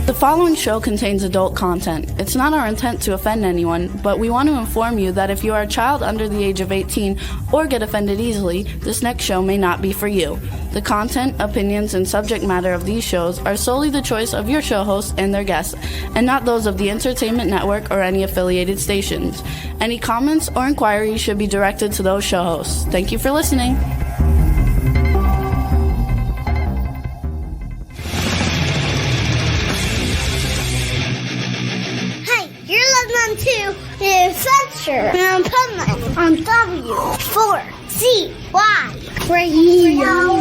The following show contains adult content. It's not our intent to offend anyone, but we want to inform you that if you are a child under the age of 18 or get offended easily, this next show may not be for you. The content, opinions, and subject matter of these shows are solely the choice of your show hosts and their guests, and not those of the Entertainment Network or any affiliated stations. Any comments or inquiries should be directed to those show hosts. Thank you for listening. To the Adventures of Pipeman on W4CY Radio.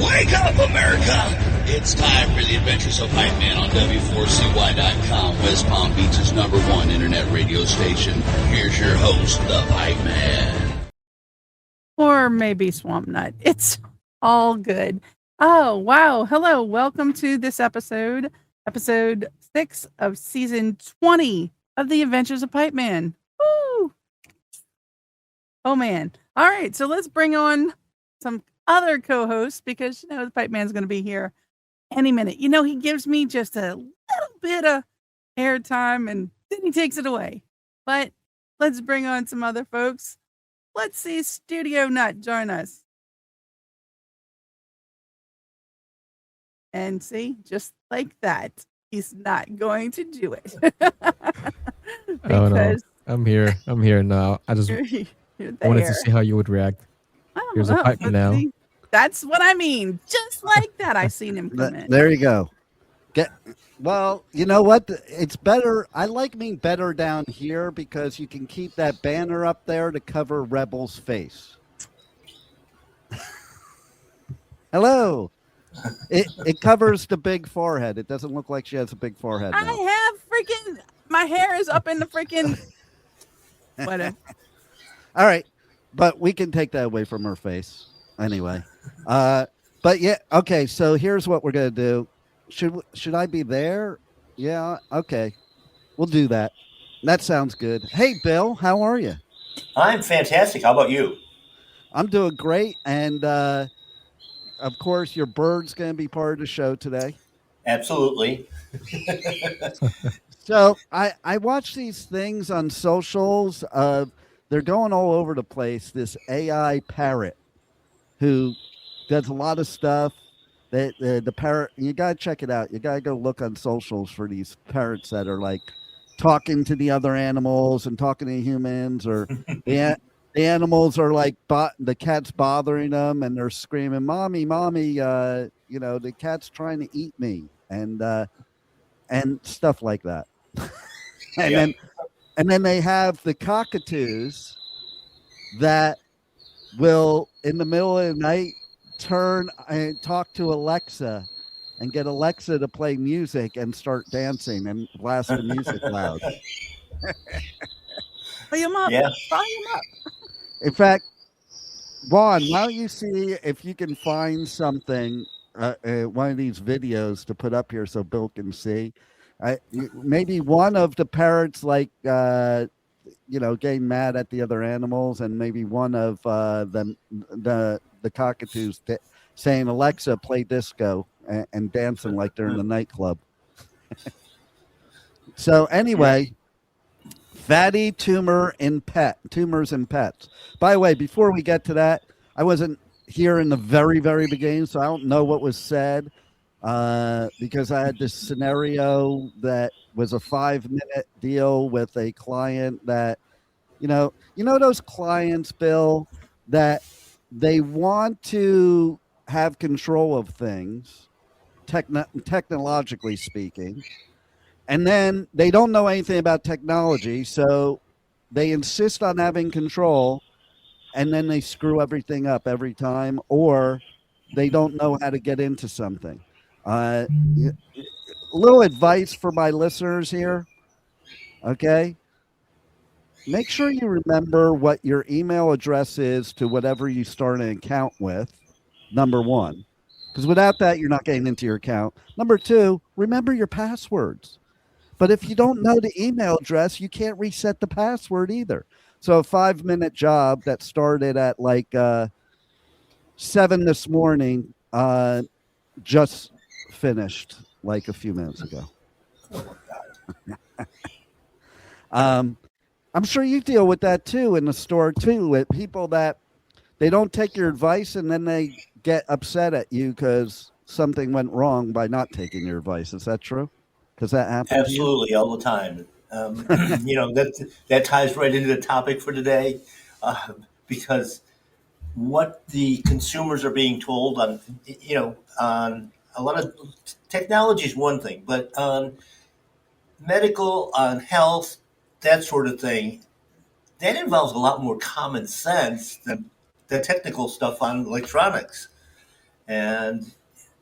Wake up, America! It's time for the Adventures of Pipeman on W4CY.com, West Palm Beach's #1 internet radio station. Here's your host, the Pipeman. Or maybe Swamp Nut. It's all good. Oh, wow. Hello. Welcome to this episode 6 of season 20 of the Adventures of Pipeman. Woo! Oh, man. All right. So let's bring on some other co-hosts because, the Pipeman's going to be here any minute. He gives me just a little bit of airtime and then he takes it away. But let's bring on some other folks. Let's see Studio Nut join us. And see, just like that, he's not going to do it. Oh no, I'm here now. I just wanted to see how you would react. Here's a pipe now. See, that's what I mean. Just like that, I seen him come in. There you go. Well, you know what? It's better. I like being better down here because you can keep that banner up there to cover Rebel's face. Hello. It covers the big forehead. It doesn't look like she has a big forehead now. I have my hair is up in the freaking whatever. All right, but we can take that away from her face anyway. But yeah, okay. So here's what we're gonna do. Should I be there? Yeah. Okay, we'll do that. That sounds good. Hey, Bill, how are you? I'm fantastic. How about you? I'm doing great, and of course, your bird's going to be part of the show today. Absolutely. So I watch these things on socials. They're going all over the place. This AI parrot who does a lot of stuff. The parrot, you got to check it out. You got to go look on socials for these parrots that are like talking to the other animals and talking to humans, or the animals are like, the cat's bothering them and they're screaming, mommy, the cat's trying to eat me, and stuff like that. And then they have the cockatoos that will, in the middle of the night, turn and talk to Alexa and get Alexa to play music and start dancing and blast the music loud. Volume up. Yeah. Volume up. In fact, Juan, why don't you see if you can find something, one of these videos to put up here so Bill can see. Maybe one of the parrots, like, getting mad at the other animals, and maybe one of the cockatoos saying, Alexa, play disco, and dancing like they're in the nightclub. So anyway... Fatty Tumors in Pets. By the way, before we get to that, I wasn't here in the very, very beginning, so I don't know what was said because I had this scenario that was a 5-minute deal with a client that, those clients, Bill, that they want to have control of things, technologically speaking. And then they don't know anything about technology, so they insist on having control, and then they screw everything up every time, or they don't know how to get into something. A little advice for my listeners here, okay? Make sure you remember what your email address is to whatever you start an account with, number one. Because without that, you're not getting into your account. Number two, remember your passwords. But if you don't know the email address, you can't reset the password either. So a 5-minute job that started at like 7 this morning just finished like a few minutes ago. I'm sure you deal with that too in the store too, with people that they don't take your advice and then they get upset at you because something went wrong by not taking your advice. Is that true? Because that happened to you? Absolutely, all the time. That ties right into the topic for today, because what the consumers are being told on a lot of technology is one thing, but on medical, on health, that sort of thing, that involves a lot more common sense than the technical stuff on electronics, and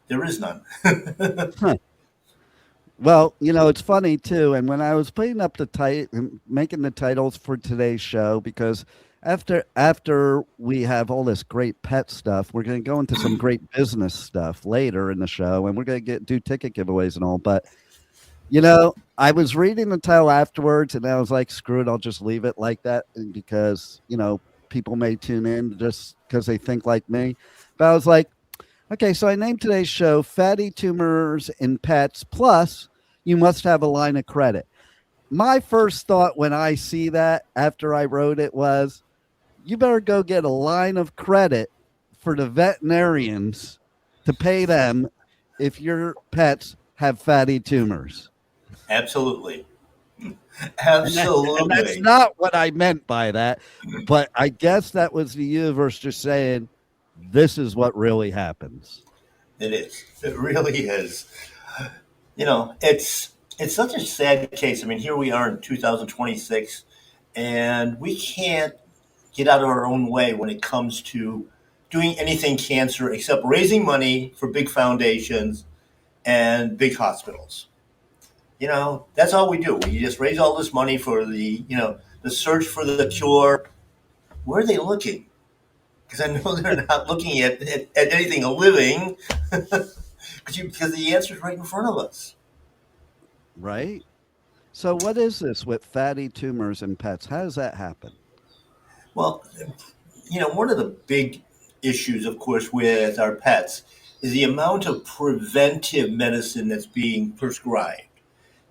there is none. Huh. Well, it's funny too. And when I was putting up making the titles for today's show, because after we have all this great pet stuff, we're going to go into some great business stuff later in the show, and we're going to do ticket giveaways and all. But I was reading the title afterwards, and I was like, screw it, I'll just leave it like that, because people may tune in just because they think like me. But I was like, okay, so I named today's show Fatty Tumors in Pets, plus you must have a line of credit. My first thought when I see that after I wrote it was, you better go get a line of credit for the veterinarians to pay them if your pets have fatty tumors. Absolutely. Absolutely. And that's not what I meant by that, but I guess that was the universe just saying, this is what really happens. It is. It really is. It's such a sad case. I mean, here we are in 2026, and we can't get out of our own way when it comes to doing anything cancer except raising money for big foundations and big hospitals. That's all we do. We just raise all this money for the search for the cure. Where are they looking? Because I know they're not looking at anything living, because the answer is right in front of us. Right? So what is this with fatty tumors in pets? How does that happen? Well, one of the big issues, of course, with our pets is the amount of preventive medicine that's being prescribed.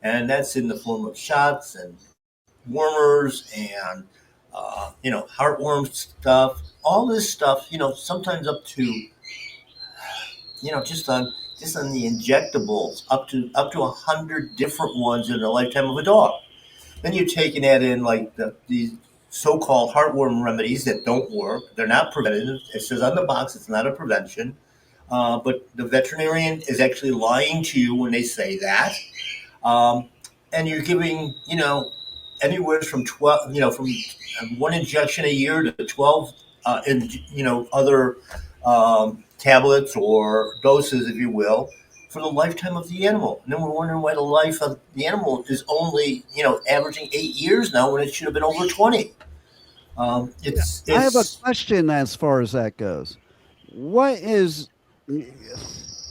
And that's in the form of shots and warmers and, heartworm stuff, all this stuff, sometimes up to, just on the injectables, up to 100 different ones in the lifetime of a dog. Then you take and add in like these so-called heartworm remedies that don't work. They're not preventative. It says on the box it's not a prevention. But the veterinarian is actually lying to you when they say that. And you're giving, anywhere from 12, from one injection a year to 12, other tablets or doses, if you will, for the lifetime of the animal. And then we're wondering why the life of the animal is only, averaging 8 years now when it should have been over 20. I have a question as far as that goes. What is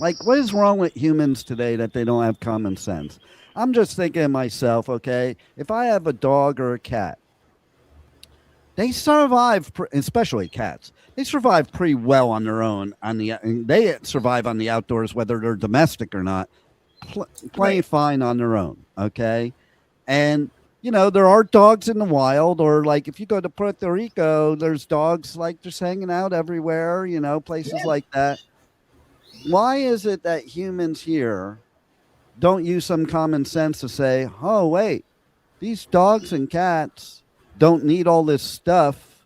wrong with humans today that they don't have common sense? I'm just thinking to myself, okay, if I have a dog or a cat, they survive, especially cats. They survive pretty well on their own. They survive on the outdoors, whether they're domestic or not, playing fine on their own. Okay, and there are dogs in the wild, or like if you go to Puerto Rico, there's dogs like just hanging out everywhere. Places like that. Why is it that humans here don't use some common sense to say, oh wait, these dogs and cats don't need all this stuff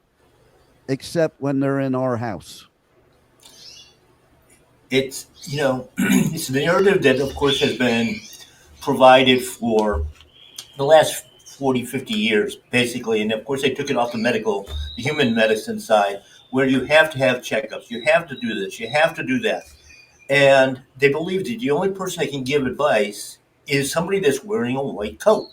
except when they're in our house? It's, it's the narrative that, of course, has been provided for the last 40, 50 years, basically. And, of course, they took it off the human medicine side, where you have to have checkups. You have to do this. You have to do that. And they believe that the only person that can give advice is somebody that's wearing a white coat.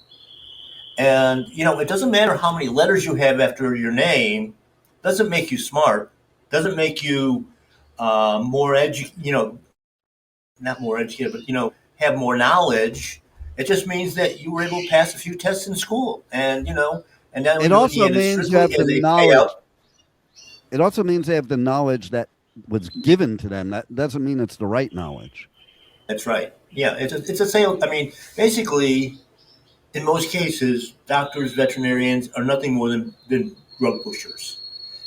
And, it doesn't matter how many letters you have after your name, doesn't make you smart, doesn't make you more not more educated, but, have more knowledge. It just means that you were able to pass a few tests in school. And, And now It you're looking also at it means you strictly have as the a knowledge. payout. It also means they have the knowledge that was given to them. That doesn't mean it's the right knowledge. That's right. Yeah, it's a sale. I mean, basically, in most cases, doctors, veterinarians are nothing more than drug pushers.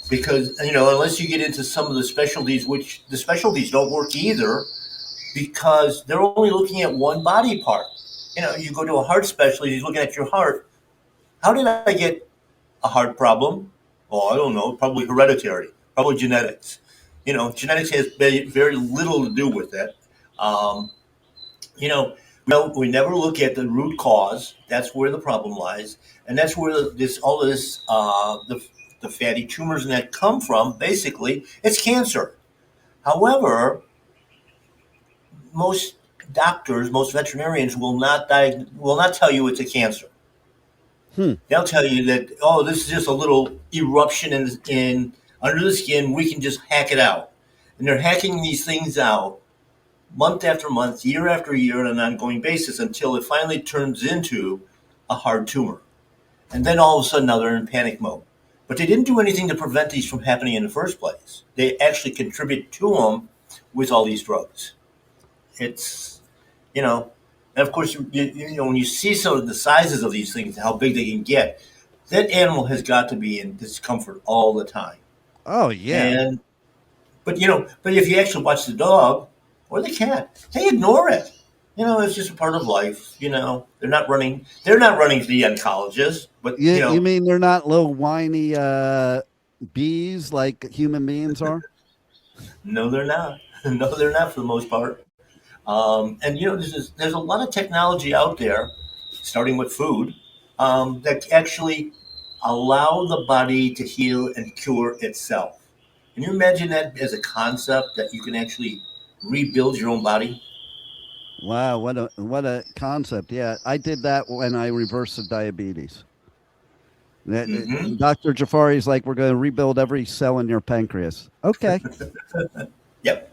Because, unless you get into some of the specialties, which the specialties don't work either, because they're only looking at one body part. You go to a heart specialist, he's looking at your heart. How did I get a heart problem? Oh, I don't know. Probably hereditary, probably genetics. Genetics has very little to do with it. Um, we never look at the root cause. That's where the problem lies, and that's where the fatty tumors and that come from. Basically, it's cancer. However, most doctors, most veterinarians will not tell you it's a cancer. They'll tell you that, oh, this is just a little eruption in under the skin. We can just hack it out, and they're hacking these things out month after month, year after year, on an ongoing basis until it finally turns into a hard tumor, and then all of a sudden now they're in panic mode. But they didn't do anything to prevent these from happening in the first place. They actually contribute to them with all these drugs. It's, and of course, when you see some of the sizes of these things, how big they can get, that animal has got to be in discomfort all the time. Oh yeah. But if you actually watch the dog or the cat, they ignore it. It's just a part of life. They're not running to the oncologist. But You mean they're not little whiny bees like human beings are? No, they're not. No, they're not for the most part. And there's a lot of technology out there, starting with food, that actually allow the body to heal and cure itself. Can you imagine that as a concept, that you can actually rebuild your own body? Wow, what a concept! Yeah, I did that when I reversed the diabetes. Dr. Jafari's like, we're going to rebuild every cell in your pancreas. Okay. Yep.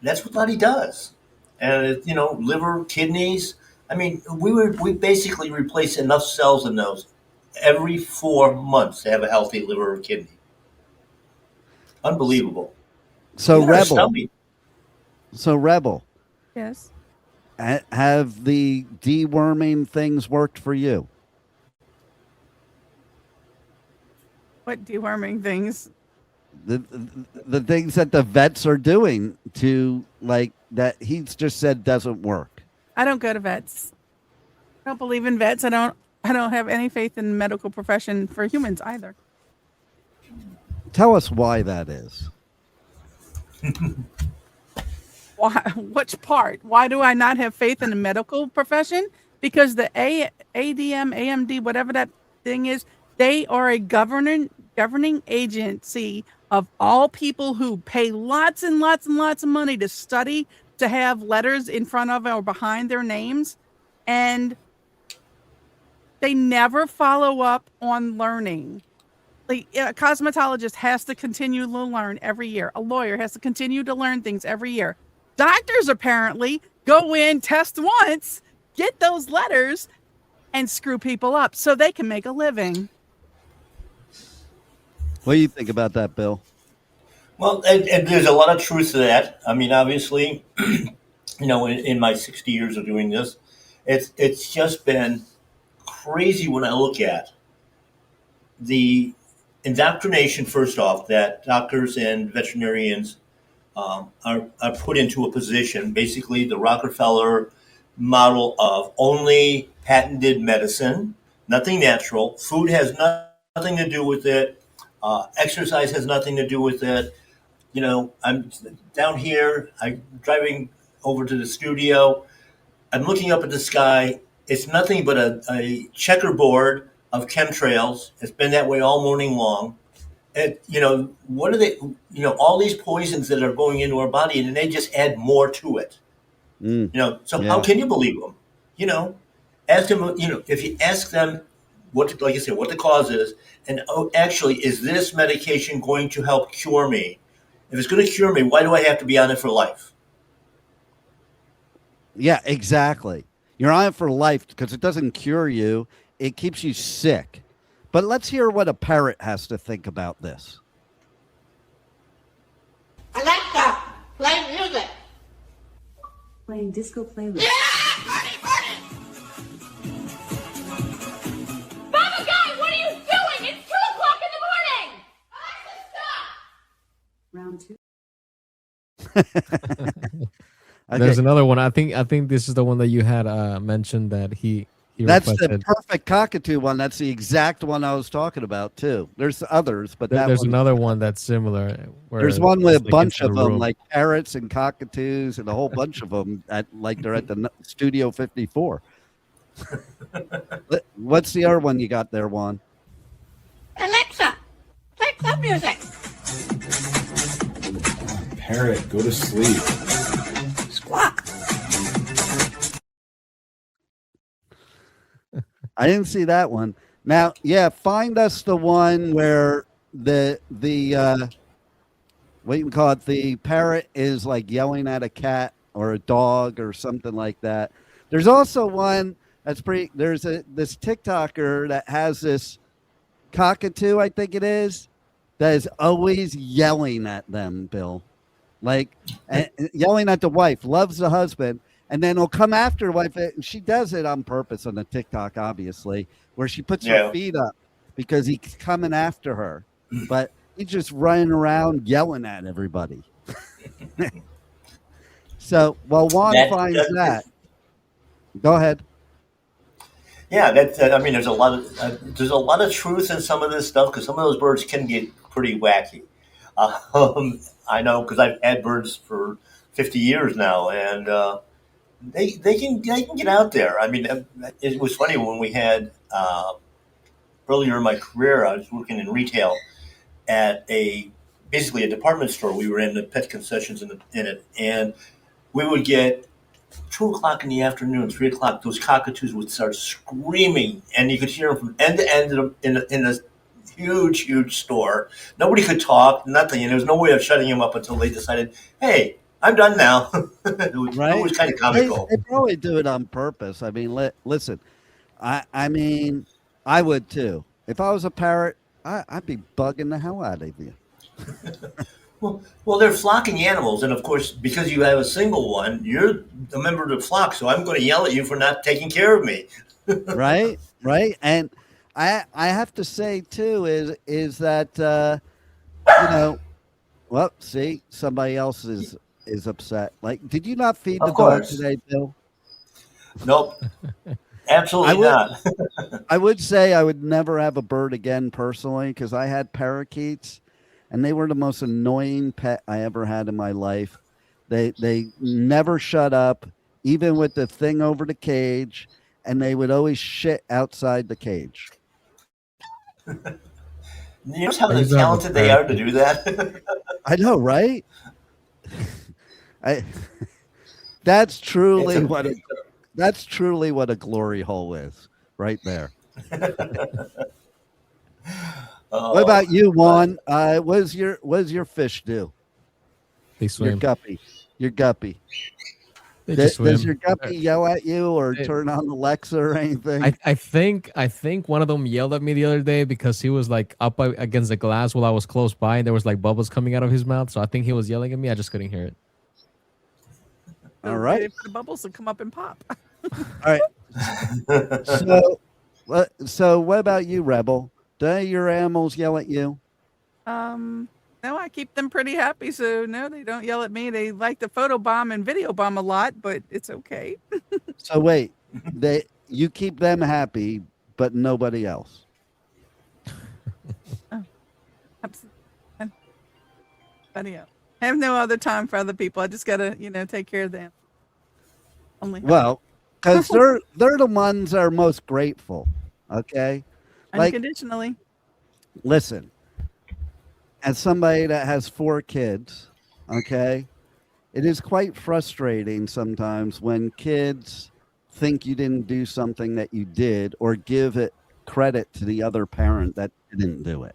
That's what body does. And liver, kidneys. I mean, we basically replace enough cells in those every 4 months to have a healthy liver or kidney. Unbelievable. So Rebel. Yes. Have the deworming things worked for you? What deworming things? The things that the vets are doing to, like, that he's just said doesn't work. I don't go to vets. I don't believe in vets. I don't have any faith in the medical profession for humans either. Tell us why that is. Why? Which part? Why do I not have faith in the medical profession? Because the ADM, AMD, whatever that thing is, they are a governing agency of all people who pay lots and lots and lots of money to study, to have letters in front of or behind their names, and they never follow up on learning. Like, a cosmetologist has to continue to learn every year. A lawyer has to continue to learn things every year. Doctors apparently go in, test once, get those letters, and screw people up so they can make a living. What do you think about that, Bill? Well, and there's a lot of truth to that. I mean, obviously, in my 60 years of doing this, it's just been crazy when I look at the indoctrination, first off, that doctors and veterinarians are put into a position, basically the Rockefeller model of only patented medicine, nothing natural. Food has nothing to do with it. Exercise has nothing to do with it. I'm down here, I'm driving over to the studio. I'm looking up at the sky. It's nothing but a checkerboard of chemtrails. It's been that way all morning long. And, what are they, all these poisons that are going into our body, and they just add more to it. So how can you believe them? Ask them, if you ask them what, like I said, what the cause is, and actually, is this medication going to help cure me? If it's going to cure me, why do I have to be on it for life? Yeah, exactly. You're on it for life because it doesn't cure you. It keeps you sick. But let's hear what a parrot has to think about this. Alexa, play music. Playing disco playlist. Yeah! Party, party! Baba Guy, what are you doing? It's 2 o'clock in the morning! Alexa, stop! Round 2. Okay. There's another one. I think this is the one that you had mentioned that he That's requested. the perfect cockatoo one. That's the exact one I was talking about too. There's others, but There's another one that's similar. There's one with a bunch of them, like parrots and cockatoos, and a whole bunch of them they're at the Studio 54. What's the other one you got there, Juan? Alexa, play club music. Parrot, go to sleep. Squawk. I didn't see that one. Now, yeah, find us the one where the what you can call it, the parrot is like yelling at a cat or a dog or something like that. There's also one that's pretty. There's this TikToker that has this cockatoo, I think it is, that is always yelling at them, Bill, like yelling at the wife, loves the husband. And then he'll come after her wife. And she does it on purpose on the TikTok, obviously, where she puts her feet up because he's coming after her. But he's just running around yelling at everybody. So while Juan finds that, go ahead. Yeah, I mean, there's a lot of truth in some of this stuff because some of those birds can get pretty wacky. I know because I've had birds for 50 years now, and they can get out there. I mean, it was funny when we had earlier in my career, I was working in retail at basically a department store. We were in the pet concessions in it, and we would get 2 o'clock in the afternoon, 3 o'clock. Those cockatoos would start screaming, and you could hear them from end to end in a huge store. Nobody could talk, nothing, and there was no way of shutting them up until they decided, hey, I'm done now. It was kind of comical. They probably do it on purpose. I mean, listen, I mean, I would too. If I was a parrot, I'd be bugging the hell out of you. Well, they're flocking animals, and of course, because you have a single one, you're a member of the flock. So I'm going to yell at you for not taking care of me. Right. And I have to say too is that well, see, somebody else is upset. Like, did you not feed the dog today, Bill? Nope. Absolutely not. I would say I would never have a bird again personally because I had parakeets and they were the most annoying pet I ever had in my life. They never shut up, even with the thing over the cage, and they would always shit outside the cage. You know how talented they are to do that? I know, right? That's truly what a glory hole is, right there. What about you, Juan? What does your fish do? They swim. Your guppy. Does your guppy yell at you or turn on Alexa or anything? I think one of them yelled at me the other day because he was like up against the glass while I was close by, and there was like bubbles coming out of his mouth. So I think he was yelling at me. I just couldn't hear it. All right. The bubbles will come up and pop. All right. So what about you, Rebel? Do your animals yell at you? No, I keep them pretty happy. So no, they don't yell at me. They like to photo bomb and video bomb a lot, but it's okay. So wait, you keep them happy, but nobody else. Oh, absolutely. I have no other time for other people. I just gotta, take care of them. Well, because they're the ones that are most grateful. Okay, unconditionally. Listen, as somebody that has 4 kids, okay, it is quite frustrating sometimes when kids think you didn't do something that you did or give it credit to the other parent that didn't do it.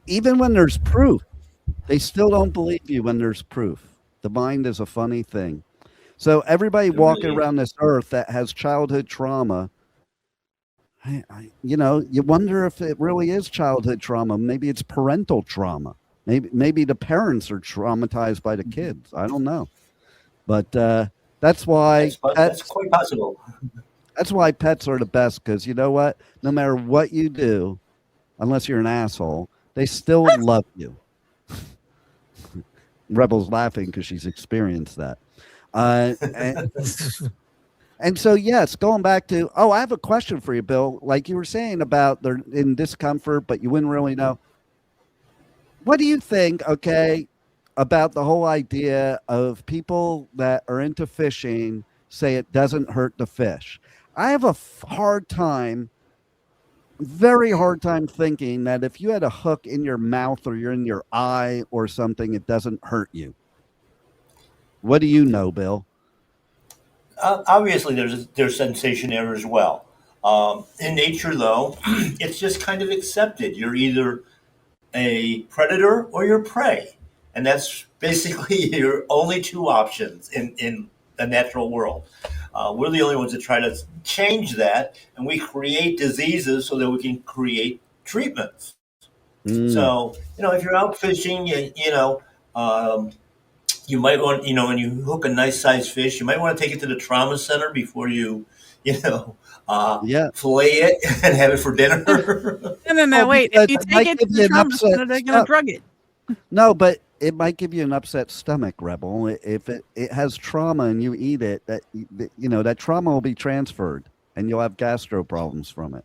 Even when there's proof, they still don't believe you when there's proof. The mind is a funny thing. So everybody walking around this earth that has childhood trauma, You wonder if it really is childhood trauma. Maybe it's parental trauma. Maybe the parents are traumatized by the kids. I don't know, but that's why That's quite possible. that's why pets are the best, because you know what? No matter what you do, unless you're an asshole, they still love you. Rebel's laughing because she's experienced that. And so, yes, going back to, I have a question for you, Bill. Like you were saying about they're in discomfort, but you wouldn't really know. What do you think, okay, about the whole idea of people that are into fishing say it doesn't hurt the fish? I have a hard time, very hard time thinking that if you had a hook in your mouth or you're in your eye or something, it doesn't hurt you. What do you know, Bill? Obviously, there's sensation there as well. In nature, though, it's just kind of accepted. You're either a predator or you're prey, and that's basically your only two options in the natural world. We're the only ones that try to change that, and we create diseases so that we can create treatments. So, if you're out fishing, you might want, when you hook a nice sized fish, you might want to take it to the trauma center before you, fillet it and have it for dinner. No. Wait. If you take it to the trauma center, they're going to drug it. No, but it might give you an upset stomach, Rebel. If it has trauma and you eat it, that trauma will be transferred and you'll have gastro problems from it.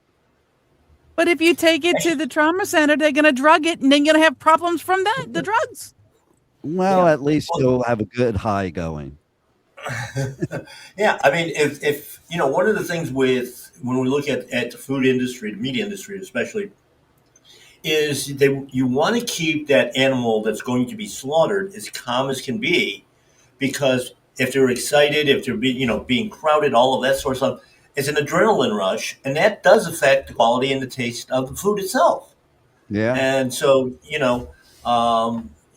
But if you take it to the trauma center, they're going to drug it and then you're going to have problems from the drugs. Well, at least you'll have a good high going. Yeah, I mean, if one of the things when we look at the food industry, the meat industry especially, is you want to keep that animal that's going to be slaughtered as calm as can be, because if they're excited, if they're being crowded, all of that sort of stuff, it's an adrenaline rush, and that does affect the quality and the taste of the food itself. Yeah. And so,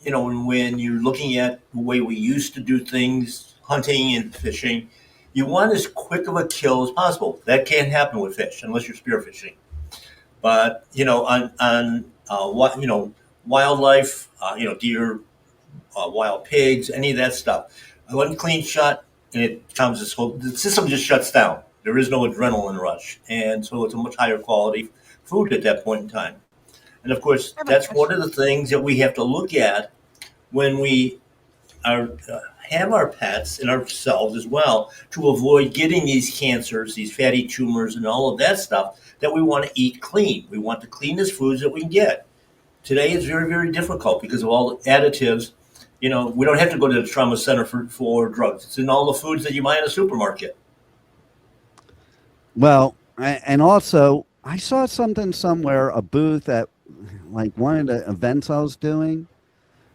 when you're looking at the way we used to do things, hunting and fishing, you want as quick of a kill as possible. That can't happen with fish unless you're spearfishing. But on wildlife, deer, wild pigs, any of that stuff, one clean shot and it comes. The system just shuts down. There is no adrenaline rush, and so it's a much higher quality food at that point in time. And of course, that's one of the things that we have to look at when we have our pets and ourselves as well, to avoid getting these cancers, these fatty tumors, and all of that stuff. That we want to eat clean. We want the cleanest foods that we can get. Today is very, very difficult because of all the additives. We don't have to go to the trauma center for drugs. It's in all the foods that you buy in a supermarket. Well, and also I saw something somewhere, a booth at like one of the events I was doing,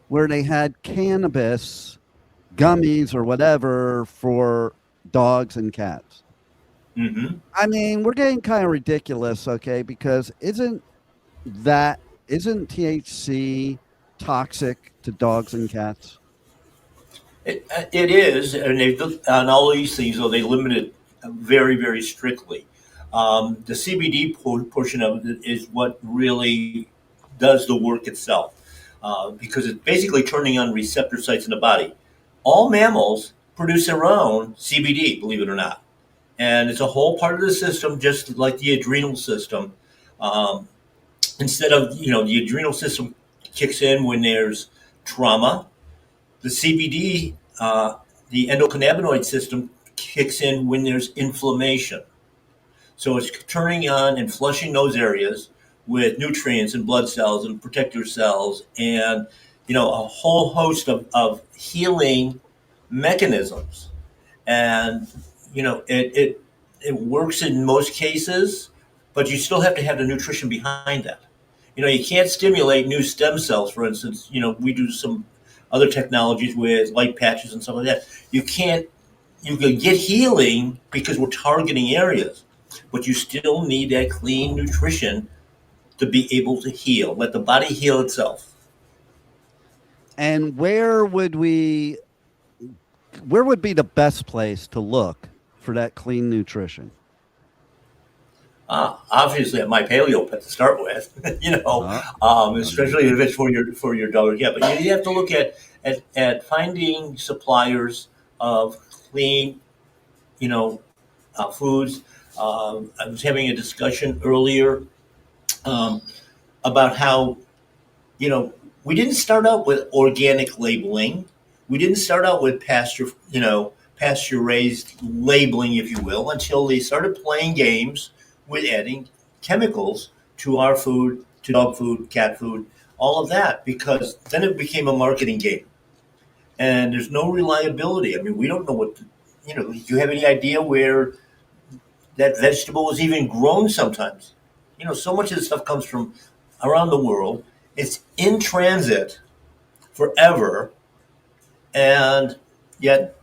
where they had cannabis gummies or whatever for dogs and cats. Mm-hmm. I mean, we're getting kind of ridiculous, okay? Because isn't THC toxic to dogs and cats? It is, and they've on all these things, though they limit it very, very strictly. The CBD portion of it is what really does the work itself, because it's basically turning on receptor sites in the body. All mammals produce their own CBD, believe it or not. And it's a whole part of the system, just like the adrenal system. Instead of, the adrenal system kicks in when there's trauma, the CBD, the endocannabinoid system kicks in when there's inflammation. So it's turning on and flushing those areas with nutrients and blood cells and protector cells and, a whole host of healing mechanisms. And it works in most cases, but you still have to have the nutrition behind that. You can't stimulate new stem cells, for instance. We do some other technologies with light patches and stuff like that. You can get healing because we're targeting areas, but you still need that clean nutrition to be able to heal. Let the body heal itself. And where would be the best place to look for that clean nutrition? Obviously, my paleo pet to start with, especially if it's for your dog. Yeah, but you have to look at finding suppliers of clean, foods. I was having a discussion earlier um, about how we didn't start out with organic labeling. We didn't start out with pasture raised labeling, if you will, until they started playing games with adding chemicals to our food, to dog food, cat food, all of that, because then it became a marketing game. And there's no reliability. I mean, we don't know do you have any idea where that vegetable was even grown sometimes? So much of this stuff comes from around the world. It's in transit forever, and yet,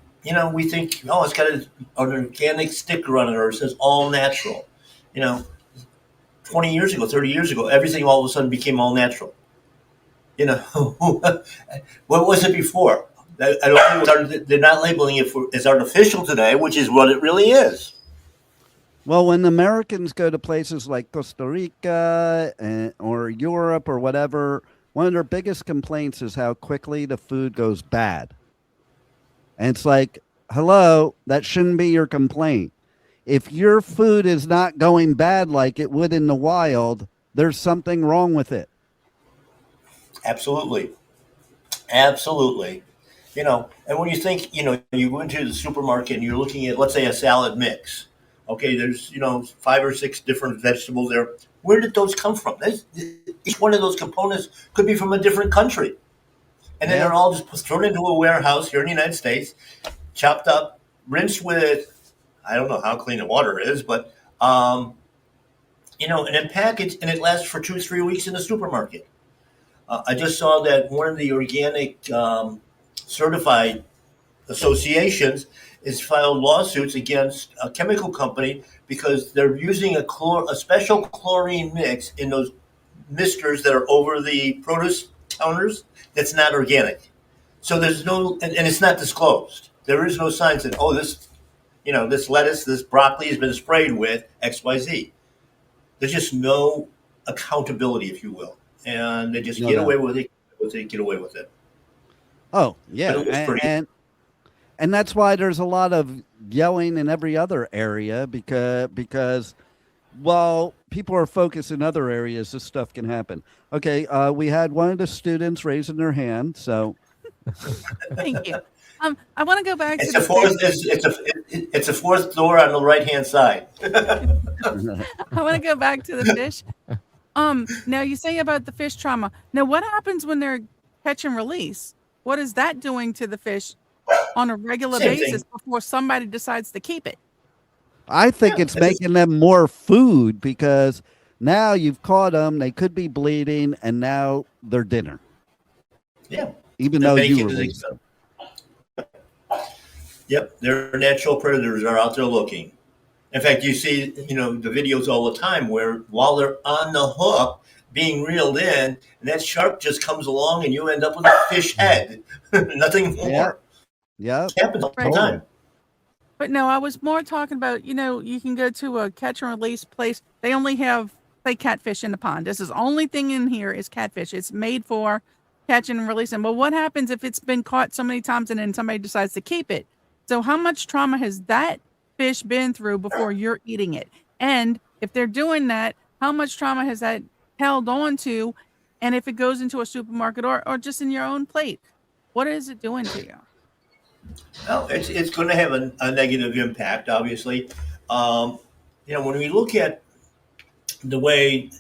we think, oh, it's got an organic sticker on it, or it says all natural. You know, 20 years ago, 30 years ago, everything all of a sudden became all natural. What was it before? I don't think they're not labeling it as artificial today, which is what it really is. Well, when Americans go to places like Costa Rica or Europe or whatever, one of their biggest complaints is how quickly the food goes bad. And it's like, hello, that shouldn't be your complaint. If your food is not going bad like it would in the wild, there's something wrong with it. Absolutely. Absolutely. And when you think, you go into the supermarket and you're looking at, let's say, a salad mix. Okay, there's, 5 or 6 different vegetables there. Where did those come from? Each one of those components could be from a different country. And then they're all just thrown into a warehouse here in the United States, chopped up, rinsed with, I don't know how clean the water is, but, and then packaged, and it lasts for 2-3 weeks in the supermarket. I just saw that one of the organic certified associations has filed lawsuits against a chemical company because they're using a special chlorine mix in those misters that are over the produce counters that's not organic. So there's no, and it's not disclosed. There is no sign that, this lettuce, this broccoli has been sprayed with XYZ. There's just no accountability, if you will. And they just get away with it. Get away with it. Oh, yeah. And that's why there's a lot of yelling in every other area because while people are focused in other areas, this stuff can happen. Okay, we had one of the students raising their hand, so thank you. I want to go back it's to a fourth. It's a fourth door on the right hand side. I want to go back to the fish. Now you say about the fish trauma. Now, what happens when they're catch and release? What is that doing to the fish on a regular basis before somebody decides to keep it? I think it's making them more food because now you've caught them. They could be bleeding, and now they're dinner. Yeah, even though you release them. Yep, their natural predators are out there looking. In fact, you see, the videos all the time where while they're on the hook being reeled in, and that shark just comes along and you end up with a fish head. Nothing more. Yeah. It happens all the time. But no, I was more talking about, you can go to a catch and release place. They only have, say, catfish in the pond. This is the only thing in here is catfish. It's made for catching and releasing. But what happens if it's been caught so many times and then somebody decides to keep it? So how much trauma has that fish been through before you're eating it? And if they're doing that, how much trauma has that held on to? And if it goes into a supermarket or just in your own plate, what is it doing to you? Well, it's going to have a negative impact, obviously. When we look at the way,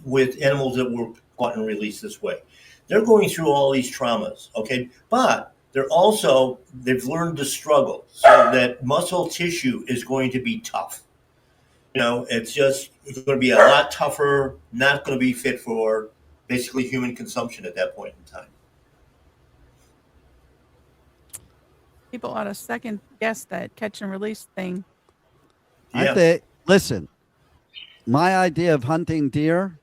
with animals that were caught and released this way, they're going through all these traumas, okay? But they've learned to struggle, so that muscle tissue is going to be tough. It's going to be a lot tougher, not going to be fit for basically human consumption at that point in time. People ought to second guess that catch and release thing. Yeah. I think, listen, my idea of hunting deer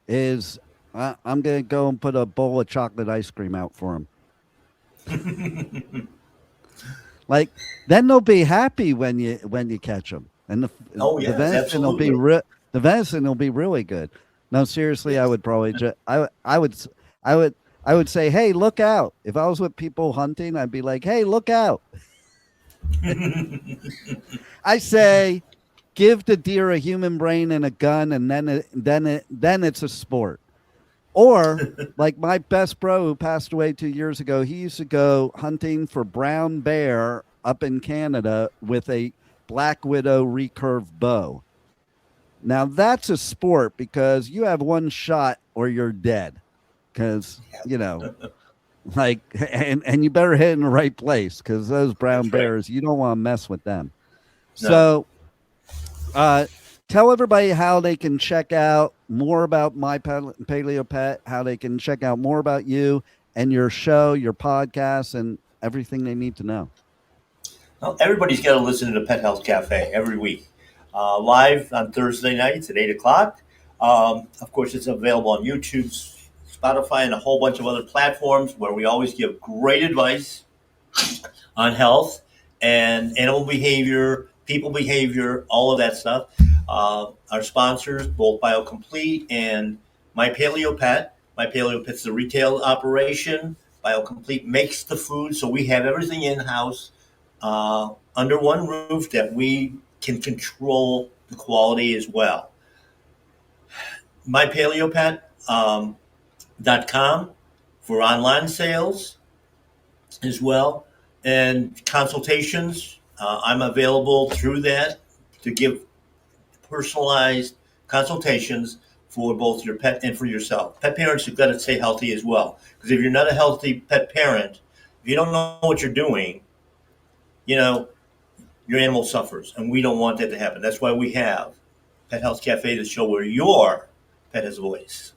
is I'm going to go and put a bowl of chocolate ice cream out for them. Like, then they'll be happy when you catch them. and the yes, venison will be absolutely. the venison will be really good. No, seriously, I would probably I would I would say, hey, look out. If I was with people hunting, I'd be like, hey, look out. I say, give the deer a human brain and a gun, and then it's a sport. Or like my best bro who passed away 2 years ago, he used to go hunting for brown bear up in Canada with a black widow recurve bow. Now that's a sport because you have one shot or you're dead. Because like and you better hit in the right place because those brown That's right. bears, you don't want to mess with them. No. So tell everybody how they can check out more about My Paleo Pet, how they can check out more about you and your show, your podcast, and everything they need to know. Well, everybody's got to listen to the Pet Health Cafe every week, live on Thursday nights at 8 o'clock. Of course, it's available on YouTube, Spotify, and a whole bunch of other platforms where we always give great advice on health and animal behavior, people behavior, all of that stuff. Our sponsors, both BioComplete and My Paleo Pet. My Paleo Pet's the retail operation. BioComplete makes the food, so we have everything in-house under one roof that we can control the quality as well. MyPaleoPet.com for online sales as well, and consultations. I'm available through that to give personalized consultations for both your pet and for yourself. Pet parents have got to stay healthy as well, because if you're not a healthy pet parent, if you don't know what you're doing, your animal suffers, and we don't want that to happen. That's why we have Pet Health Cafe to show where your pet has a voice.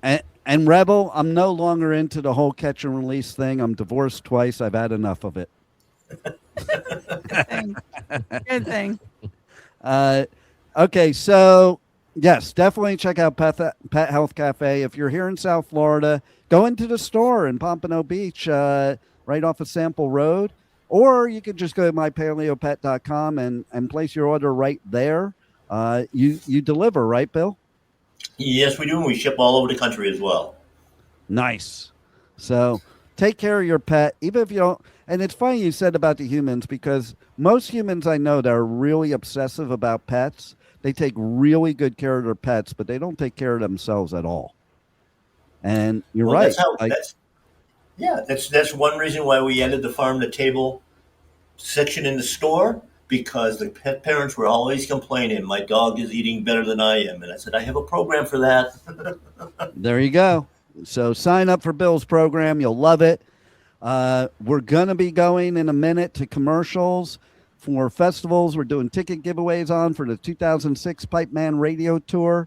And Rebel, I'm no longer into the whole catch and release thing. I'm divorced twice. I've had enough of it. Good thing. Okay, so yes, definitely check out Pet Health Cafe. If you're here in South Florida, go into the store in Pompano Beach, right off of Sample Road, or you could just go to mypaleopet.com and place your order right there. You deliver, right, Bill? Yes, we do, and we ship all over the country as well. Nice. So take care of your pet, even if you don't. And it's funny you said about the humans, because most humans I know that are really obsessive about pets, they take really good care of their pets, but they don't take care of themselves at all. And you're right. That's one reason why we added the farm to table section in the store, because the pet parents were always complaining, my dog is eating better than I am. And I said, I have a program for that. There you go. So sign up for Bill's program. You'll love it. We're going to be going in a minute to commercials for festivals. We're doing ticket giveaways on for the 2006 Pipeman Radio Tour.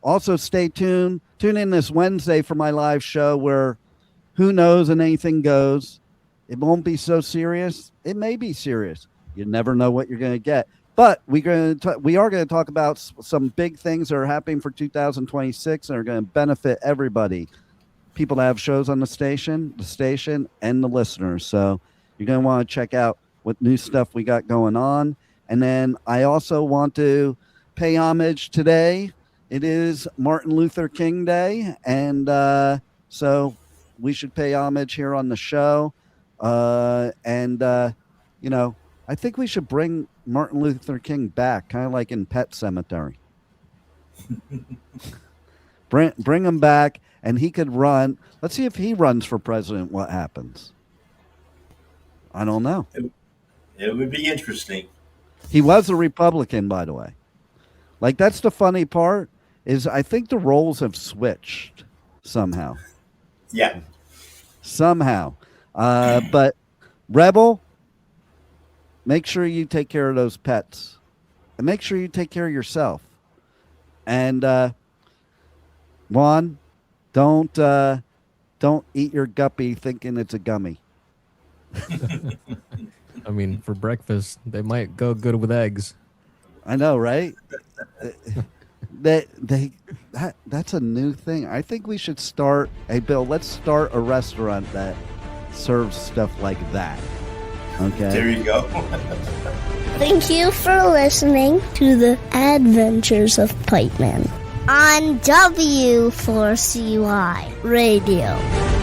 Also, stay tuned. Tune in this Wednesday for my live show where who knows and anything goes. It won't be so serious. It may be serious. You never know what you're going to get. But we are going to talk about some big things that are happening for 2026 and are going to benefit everybody. People that have shows on the station, and the listeners. So you're going to want to check out what new stuff we got going on. And then I also want to pay homage today. It is Martin Luther King Day. And so we should pay homage here on the show. I think we should bring Martin Luther King back, kind of like in Pet Sematary. Bring him back, and he could run. Let's see if he runs for president, what happens. I don't know. It would be interesting. He was a Republican, by the way. Like, that's the funny part, is I think the roles have switched somehow. Yeah. Somehow. But Rebel, make sure you take care of those pets. And make sure you take care of yourself. And Juan, don't eat your guppy thinking it's a gummy. I mean, for breakfast, they might go good with eggs. I know, right? That's a new thing. I think we should start. Hey, Bill, let's start a restaurant that serves stuff like that. Okay. There you go. Thank you for listening to the Adventures of Pipeman on W4CY Radio.